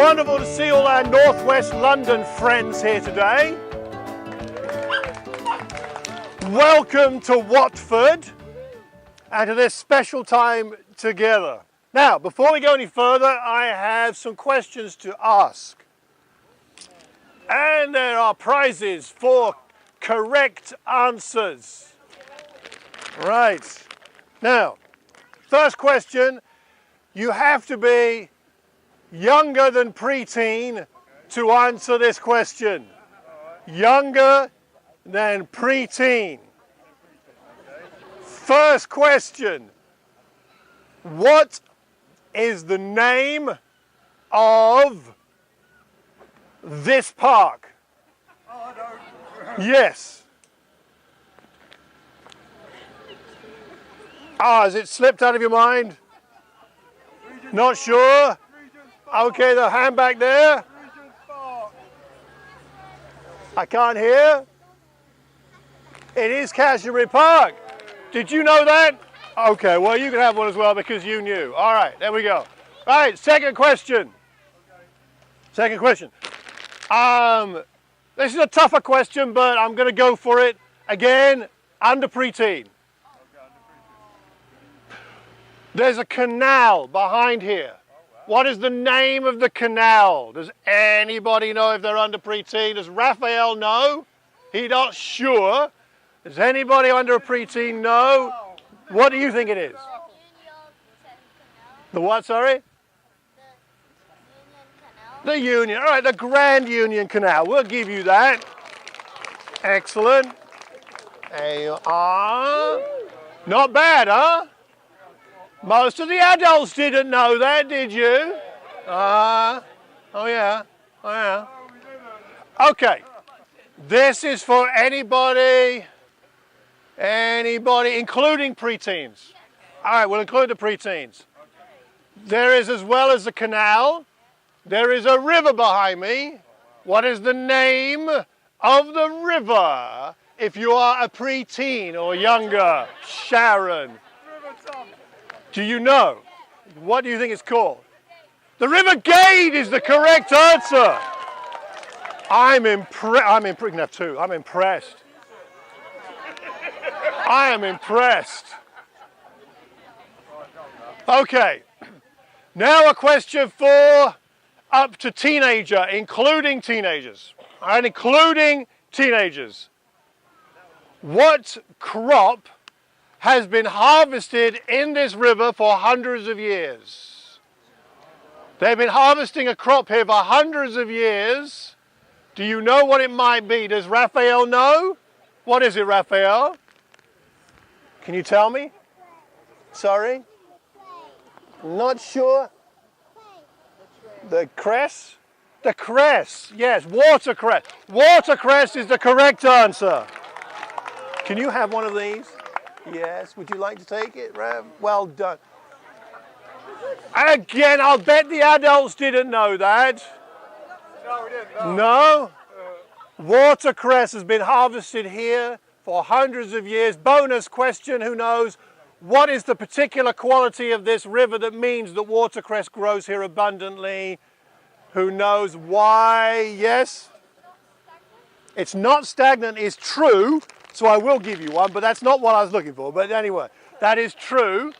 wonderful to see all our Northwest London friends here today. Welcome to Watford and to this special time together. Now, before we go any further, I have some questions to ask. And there are prizes for correct answers. Right. Now, first question, you have to be younger than preteen to answer this question. Younger than preteen. First question, what is the name of this park? Yes. Has it slipped out of your mind? Not sure? Okay, the hand back there. I can't hear. It is Cashmere Park. Did you know that? Okay, well you can have one as well because you knew. All right, there we go. Right, second question. Second question. This is a tougher question, but I'm going to go for it. Again, under preteen. There's a canal behind here. What is the name of the canal? Does anybody know if they're under preteen? Does Raphael know? He's not sure. Does anybody under a preteen know? What do you think it is? The what, sorry? The Union. All right, the Grand Union Canal. We'll give you that. Excellent. There you are. Not bad, huh? Most of the adults didn't know that, did you? Oh yeah, oh yeah. Okay, this is for anybody, including preteens. All right, we'll include the preteens. There is, as well as the canal, there is a river behind me. What is the name of the river if you are a preteen or younger? Sharon. Do you know? What do you think it's called? The River Gate is the correct answer. I'm impressed. I'm impressed. I am impressed. Okay. Now a question for up to teenager, including teenagers. All right, including teenagers. What crop has been harvested in this river for hundreds of years? They've been harvesting a crop here for hundreds of years. Do you know what it might be? Does Raphael know? What is it, Raphael? Can you tell me? Sorry? Not sure? The cress? The cress, yes, watercress. Watercress is the correct answer. Can you have one of these? Yes, would you like to take it, Rav? Well done. Again, I'll bet the adults didn't know that. No, we didn't. No? Watercress has been harvested here for hundreds of years. Bonus question, who knows? What is the particular quality of this river that means that watercress grows here abundantly? Who knows why? Yes? It's not stagnant, it's true. So I will give you one, but that's not what I was looking for. But anyway, that is true.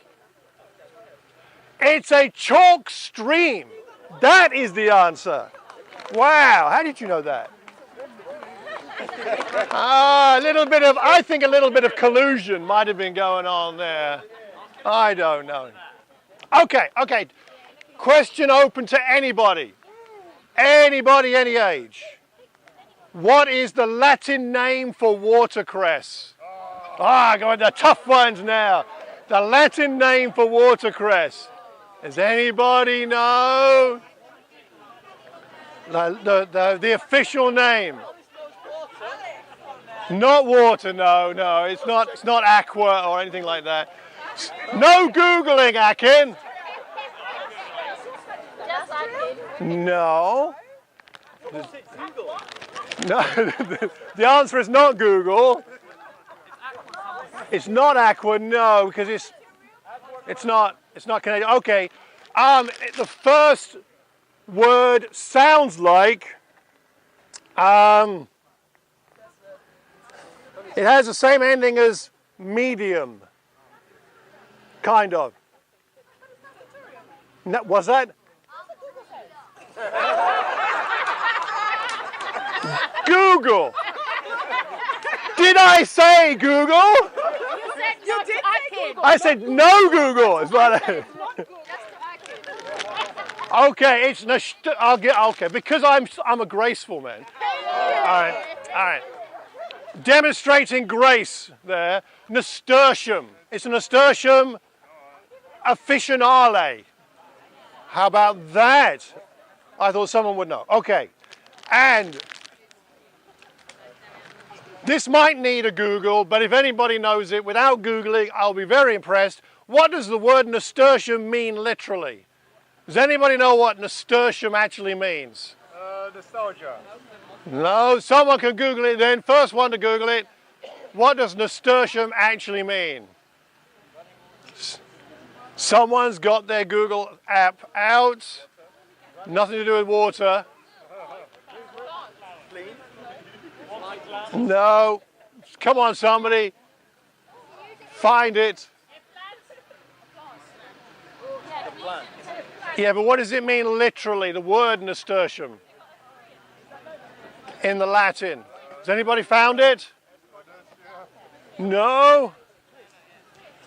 It's a chalk stream. That is the answer. Wow, how did you know that? I think a little bit of collusion might have been going on there. I don't know. Okay. Question open to anybody. Anybody, any age. What is the Latin name for watercress? Going to the tough ones now. The Latin name for watercress. Does anybody know? The official name. Not water, no. It's not aqua or anything like that. No Googling, Akin. No. No, the answer is not Google. It's not aqua, no, because it's not Canadian. Okay, the first word sounds like, it has the same ending as medium, kind of. No, was that? Google. Did I say Google? You did Google. I said no Google. Is what okay, it's okay because I'm a graceful man. All right. Demonstrating grace there. Nasturtium. It's a nasturtium officinale. How about that? I thought someone would know. Okay, and this might need a Google, but if anybody knows it without Googling, I'll be very impressed. What does the word nasturtium mean literally? Does anybody know what nasturtium actually means? Nostalgia. No, someone can Google it then. First one to Google it. What does nasturtium actually mean? Someone's got their Google app out. Nothing to do with water. No. Come on, somebody. Find it. Yeah, but what does it mean literally, the word nasturtium in the Latin? Has anybody found it? No?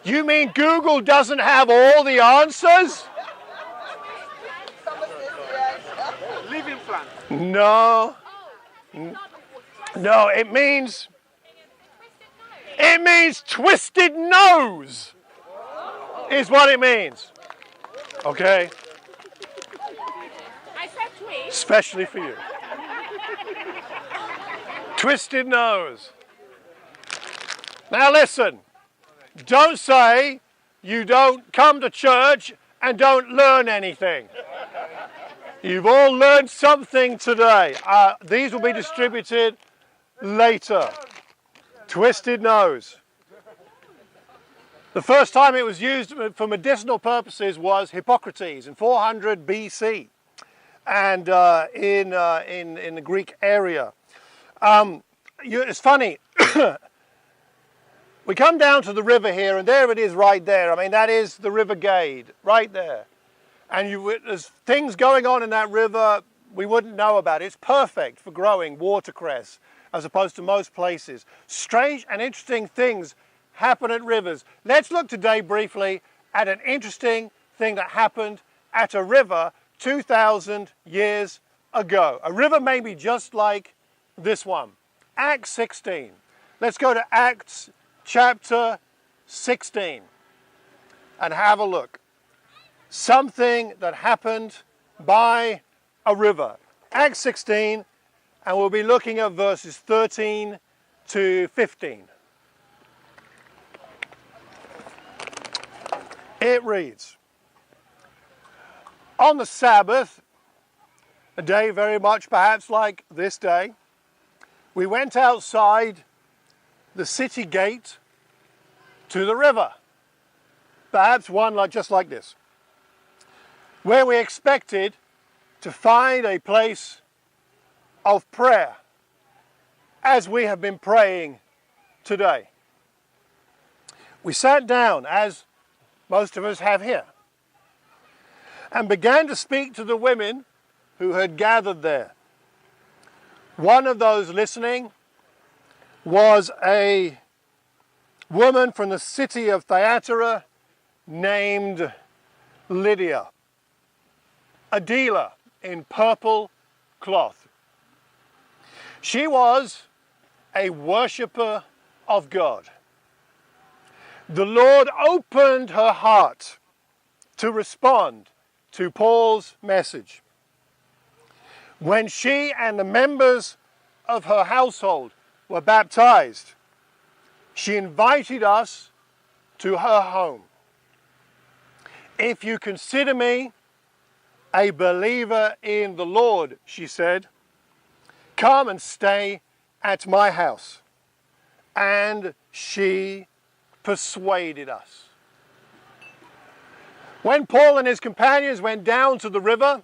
You mean Google doesn't have all the answers? Living plant. No. No, it means twisted nose is what it means. Okay? I said twist. Especially for you. Twisted nose. Now listen, don't say you don't come to church and don't learn anything. You've all learned something today. These will be distributed later. Twisted nose. The first time it was used for medicinal purposes was Hippocrates in 400 BC, and in the Greek area. It's funny. We come down to the river here, and there it is right there. I mean, that is the River Gade, right there. And there's things going on in that river we wouldn't know about. It's perfect for growing watercress, as opposed to most places. Strange and interesting things happen at rivers. Let's look today briefly at an interesting thing that happened at a river 2,000 years ago. A river maybe just like this one. Acts 16. Let's go to Acts chapter 16 and have a look. Something that happened by a river. Acts 16, and we'll be looking at verses 13 to 15. It reads, on the Sabbath, a day very much perhaps like this day, we went outside the city gate to the river, perhaps one just like this, where we expected to find a place of prayer, as we have been praying today. We sat down, as most of us have here, and began to speak to the women who had gathered there. One of those listening was a woman from the city of Thyatira named Lydia, a dealer in purple cloth. She was a worshipper of God. The Lord opened her heart to respond to Paul's message. When she and the members of her household were baptized, she invited us to her home. If you consider me a believer in the Lord, she said, come and stay at my house. And she persuaded us. When Paul and his companions went down to the river,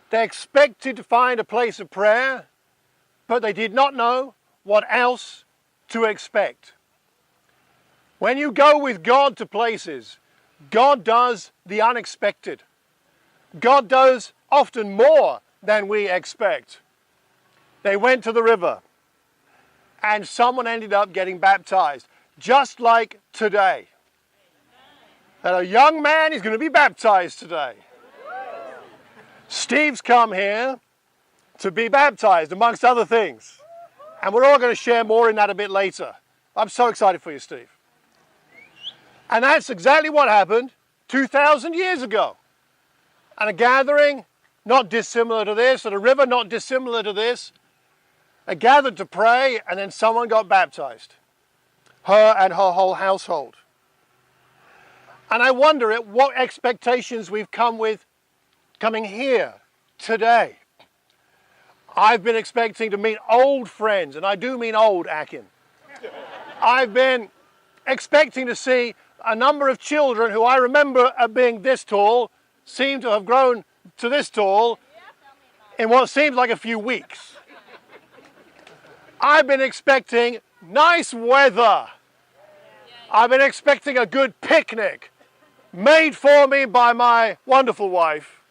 They expected to find a place of prayer, but they did not know what else to expect. When you go with God to places, God does the unexpected. God does often more than we expect. They went to the river and someone ended up getting baptized, just like today. And a young man is going to be baptized today. Steve's come here to be baptized, amongst other things. And we're all going to share more in that a bit later. I'm so excited for you, Steve. And that's exactly what happened 2,000 years ago. And a gathering not dissimilar to this, at a river not dissimilar to this, they gathered to pray, and then someone got baptized. Her and her whole household. And I wonder at what expectations we've come with coming here today. I've been expecting to meet old friends, and I do mean old, Akin. I've been expecting to see a number of children who I remember being this tall, seem to have grown to this tall in what seems like a few weeks. I've been expecting nice weather. I've been expecting a good picnic made for me by my wonderful wife.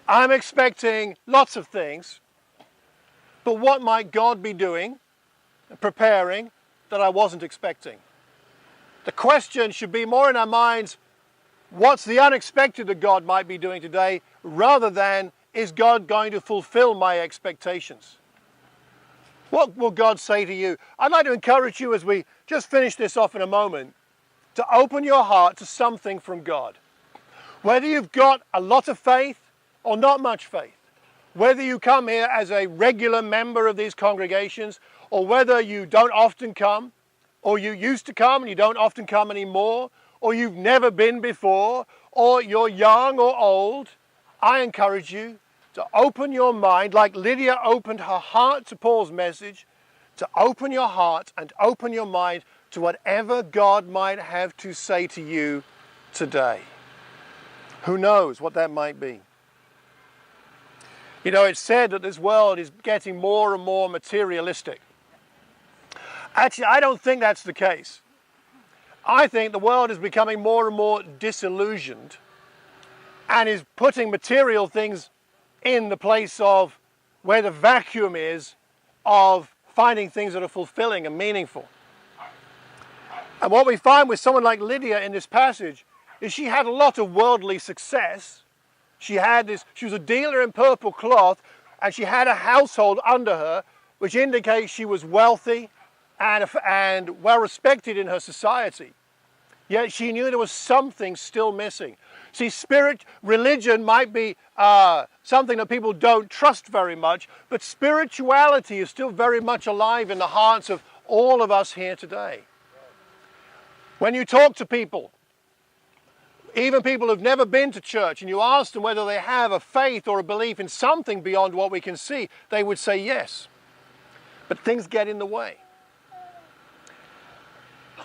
I'm expecting lots of things, but what might God be doing, preparing, that I wasn't expecting? The question should be more in our minds, what's the unexpected that God might be doing today, rather than, is God going to fulfill my expectations? What will God say to you? I'd like to encourage you, as we just finish this off in a moment, to open your heart to something from God. Whether you've got a lot of faith or not much faith, whether you come here as a regular member of these congregations, or whether you don't often come, or you used to come and you don't often come anymore, or you've never been before, or you're young or old, I encourage you to open your mind, like Lydia opened her heart to Paul's message, to open your heart and open your mind to whatever God might have to say to you today. Who knows what that might be? You know, it's said that this world is getting more and more materialistic. Actually, I don't think that's the case. I think the world is becoming more and more disillusioned and is putting material things in the place of where the vacuum is of finding things that are fulfilling and meaningful. And what we find with someone like Lydia in this passage is she had a lot of worldly success. She was a dealer in purple cloth, and she had a household under her, which indicates she was wealthy and well respected in her society. Yet she knew there was something still missing. See, religion might be something that people don't trust very much, but spirituality is still very much alive in the hearts of all of us here today. When you talk to people, even people who've never been to church, and you ask them whether they have a faith or a belief in something beyond what we can see, they would say yes. But things get in the way.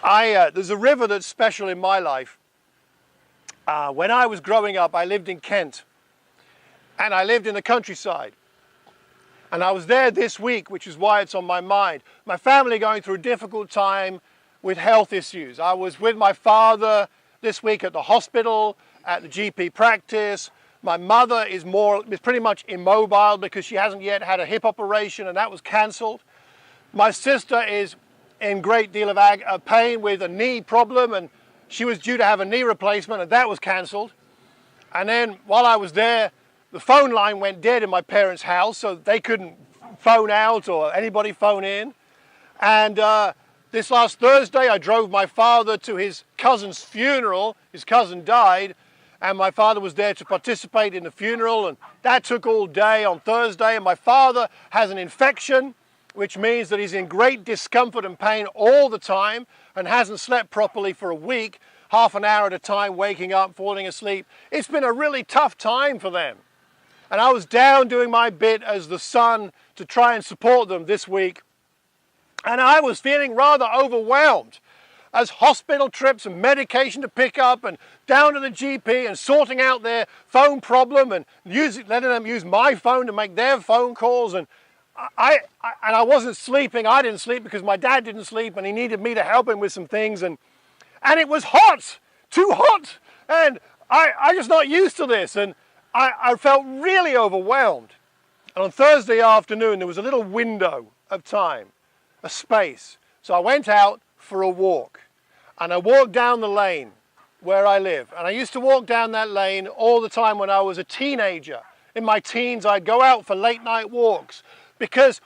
There's a river that's special in my life. When I was growing up, I lived in Kent, and I lived in the countryside. And I was there this week, which is why it's on my mind. My family going through a difficult time with health issues. I was with my father this week at the hospital, at the GP practice. My mother is pretty much immobile because she hasn't yet had a hip operation, and that was cancelled. My sister is in great deal of pain with a knee problem, and she was due to have a knee replacement, and that was cancelled. And then while I was there, the phone line went dead in my parents' house, so they couldn't phone out or anybody phone in. And this last Thursday, I drove my father to his cousin's funeral. His cousin died, and my father was there to participate in the funeral, and that took all day on Thursday. And my father has an infection, which means that he's in great discomfort and pain all the time and hasn't slept properly for a week, half an hour at a time, waking up, falling asleep. It's been a really tough time for them. And I was down doing my bit as the son to try and support them this week. And I was feeling rather overwhelmed. as hospital trips and medication to pick up and down to the GP and sorting out their phone problem and letting them use my phone to make their phone calls. And I wasn't sleeping. I didn't sleep because my dad didn't sleep and he needed me to help him with some things. And it was hot, too hot. And I just not used to this. And I felt really overwhelmed. And on Thursday afternoon, there was a little window of time, a space. So I went out for a walk. And I walked down the lane where I live. And I used to walk down that lane all the time when I was a teenager. In my teens, I'd go out for late night walks because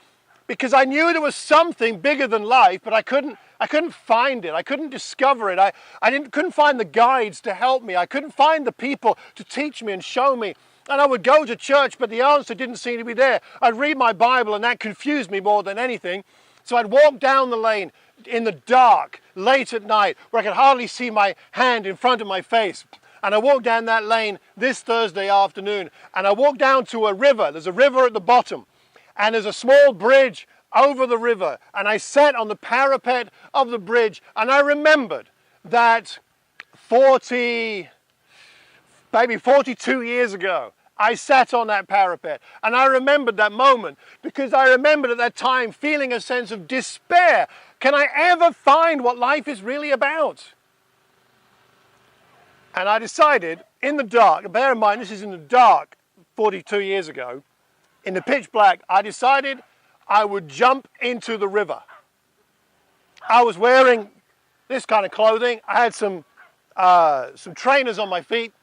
I knew there was something bigger than life, but I couldn't find it. I couldn't discover it. Couldn't find the guides to help me. I couldn't find the people to teach me and show me. And I would go to church, but the answer didn't seem to be there. I'd read my Bible, and that confused me more than anything. So I'd walk down the lane in the dark, late at night, where I could hardly see my hand in front of my face. And I walked down that lane this Thursday afternoon, and I walked down to a river. There's a river at the bottom, and there's a small bridge over the river. And I sat on the parapet of the bridge, and I remembered that 42 years ago, I sat on that parapet, and I remembered that moment because I remembered at that time feeling a sense of despair. Can I ever find what life is really about? And I decided in the dark, bear in mind this is in the dark 42 years ago, in the pitch black, I decided I would jump into the river. I was wearing this kind of clothing. I had some trainers on my feet.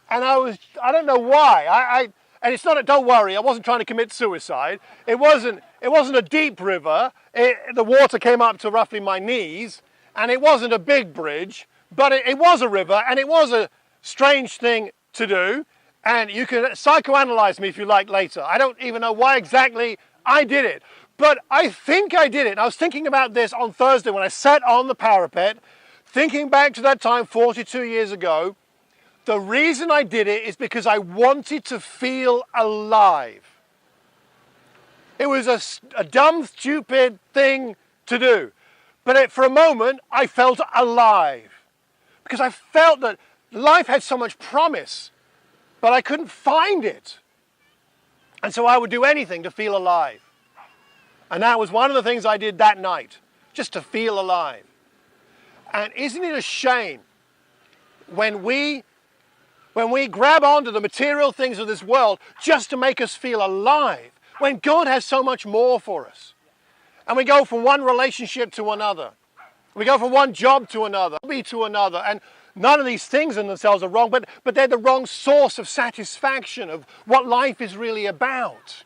And I don't know why. And it's not don't worry, I wasn't trying to commit suicide. It wasn't a deep river. The water came up to roughly my knees, and it wasn't a big bridge, but it was a river, and it was a strange thing to do. And you can psychoanalyze me if you like later. I don't even know why exactly I did it, but I think I did it. And I was thinking about this on Thursday when I sat on the parapet, thinking back to that time 42 years ago. The reason I did it is because I wanted to feel alive. It was a dumb, stupid thing to do. But for a moment, I felt alive. Because I felt that life had so much promise, but I couldn't find it. And so I would do anything to feel alive. And that was one of the things I did that night, just to feel alive. And isn't it a shame when we grab onto the material things of this world just to make us feel alive, when God has so much more for us? And we go from one relationship to another. We go from one job to another, to another. And none of these things in themselves are wrong, but they're the wrong source of satisfaction of what life is really about.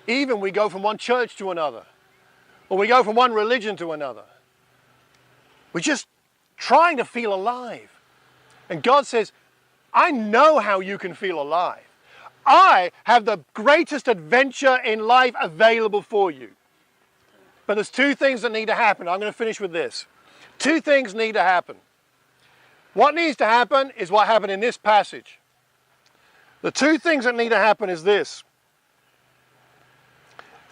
Even we go from one church to another, or we go from one religion to another. We're just trying to feel alive. And God says, I know how you can feel alive. I have the greatest adventure in life available for you. But there's two things that need to happen. I'm going to finish with this. Two things need to happen. What needs to happen is what happened in this passage. The two things that need to happen is this.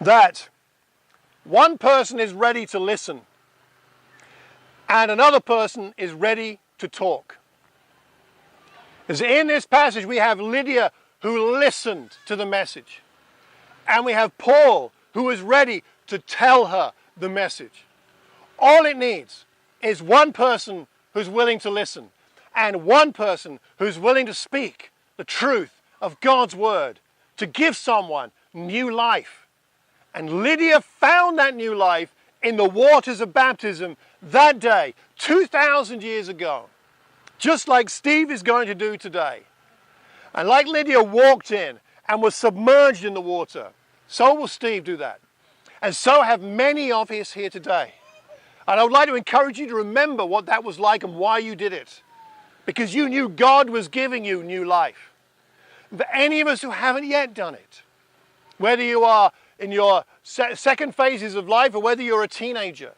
That one person is ready to listen and another person is ready to talk. Because in this passage we have Lydia who listened to the message. And we have Paul who is ready to tell her the message. All it needs is one person who's willing to listen and one person who's willing to speak the truth of God's word to give someone new life. And Lydia found that new life in the waters of baptism that day, 2,000 years ago. Just like Steve is going to do today. And like Lydia walked in and was submerged in the water, so will Steve do that. And so have many of us here today. And I would like to encourage you to remember what that was like and why you did it. Because you knew God was giving you new life. For any of us who haven't yet done it, whether you are in your second phases of life or whether you're a teenager,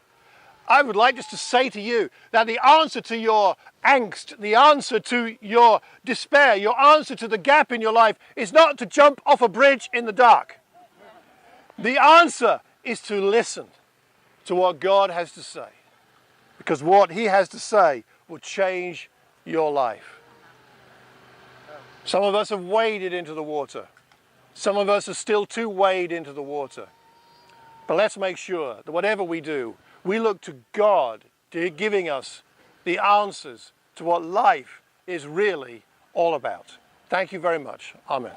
I would like just to say to you that the answer to your angst, the answer to your despair, your answer to the gap in your life is not to jump off a bridge in the dark. The answer is to listen to what God has to say. because what he has to say will change your life. Some of us have waded into the water. Some of us are still too wade into the water. But let's make sure that whatever we do, we look to God giving us the answers to what life is really all about. Thank you very much. Amen.